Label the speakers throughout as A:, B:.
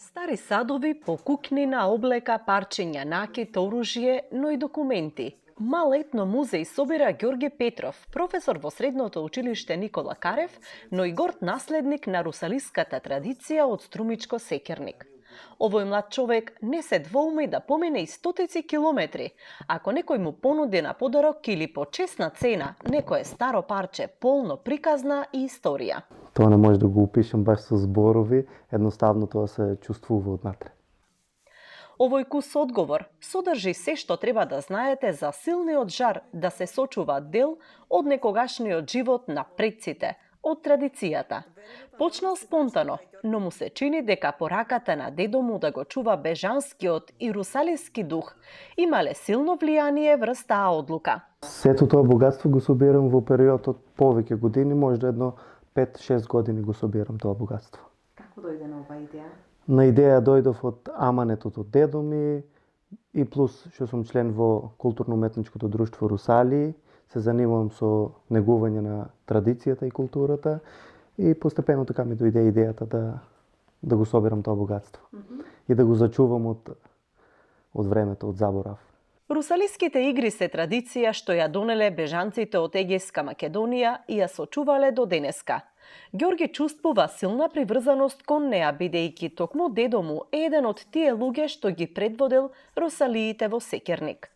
A: Стари садови, покукнина, облека, парчиња, накит, оружје, но и документи. Мал етно музеј собира Ѓорге Петров, професор во Средното училиште Никола Карев, но и горд наследник на русалиската традиција од Струмичко Секерник. Овој млад човек не се двоуми да помине и стотици километри, ако некој му понуди на подарок или по чесна цена некое старо парче полно приказна и историја.
B: Тоа не може да го опишам баш со зборови, едноставно тоа се чувствува однатре.
A: Овој кус одговор содржи се што треба да знаете за силниот жар да се сочува дел од некогашниот живот на предците, од традицијата. Почнал спонтано, но му се чини дека пораката на дедо му да го чува бежанскиот и русалиски дух имале силно влијание врз таа одлука.
B: Сето тоа богатство го собирам во период од повеќе години, можда едно 5-6 години го собирам тоа богатство.
C: Како дојде на оваа идеја?
B: На идеја дојдов од аманетот од дедо ми и плюс што сум член во културно-уметничкото друштво Русалии, се занимавам со негување на традицијата и културата и постепено така ми дојде идејата да го собирам тоа богатство и да го зачувам од времето, од заборав.
A: Русалиските игри се традиција што ја донеле бежанците од Егејска Македонија и ја сочувале до денеска. Ѓорге чувствува силна приврзаност кон неа, бидејќи токму дедо му е еден од тие луѓе што ги предводел русалиите во Секерник.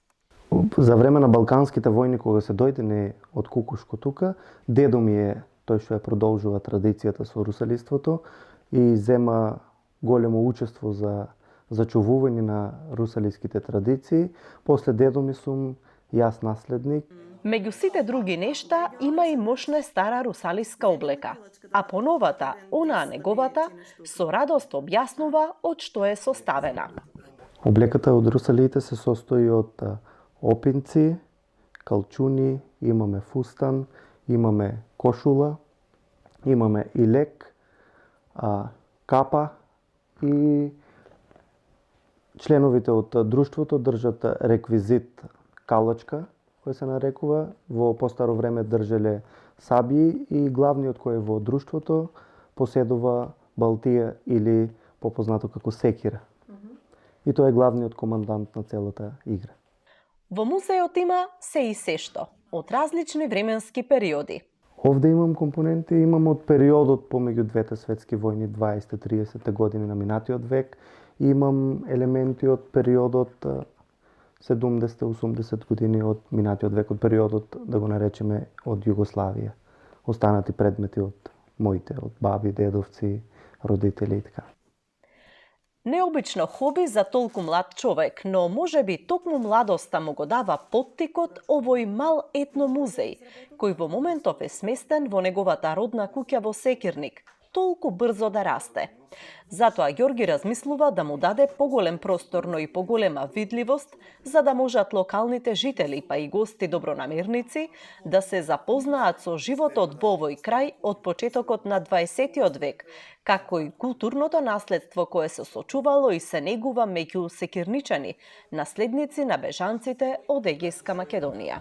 B: За време на балканските војни, кога се дојде не од Кукушко тука, дедо ми е тој што ја продолжува традицијата со русалиството и зема големо учество за зачувување на русалиските традиции. После дедо ми сум јас наследник.
A: Меѓу сите други нешта има и мощна стара русалиска облека, а поновата, онаа неговата, со радост објаснува од што е составена.
B: Облеката од русалиите се состои од опинци, калчуни, имаме фустан, имаме кошула, имаме и лек, капа и членовите од друштвото држат реквизит калачка, кој се нарекува. Во постаро време држеле сабии и главниот кој е во друштвото поседува балтија или попознато како секира. И тој е главниот командант на целата игра.
A: Во музеот има се и сешто, од различни временски периоди.
B: Овде имам компоненти, имам од периодот помеѓу двете светски војни, 20-30 години на минатиот век. Имам елементи од периодот 70-80 години од минатиот век, од периодот, да го наречеме, од Југославија. Останати предмети од моите, од баби, дедовци, родители и така.
A: Необично хоби за толку млад човек, но можеби токму младоста му го дава поттикот овој мал етно музеј, кој во моментов е сместен во неговата родна куќа во Секерник, толку брзо да расте. Затоа Ѓорги размислува да му даде поголем простор, но и поголема видливост, за да можат локалните жители, па и гости добронамерници, да се запознаат со животот во овој крај од почетокот на 20 век, како и културното наследство кое се сочувало и се негува меѓу секирничани, наследници на бежанците од Егејска Македонија.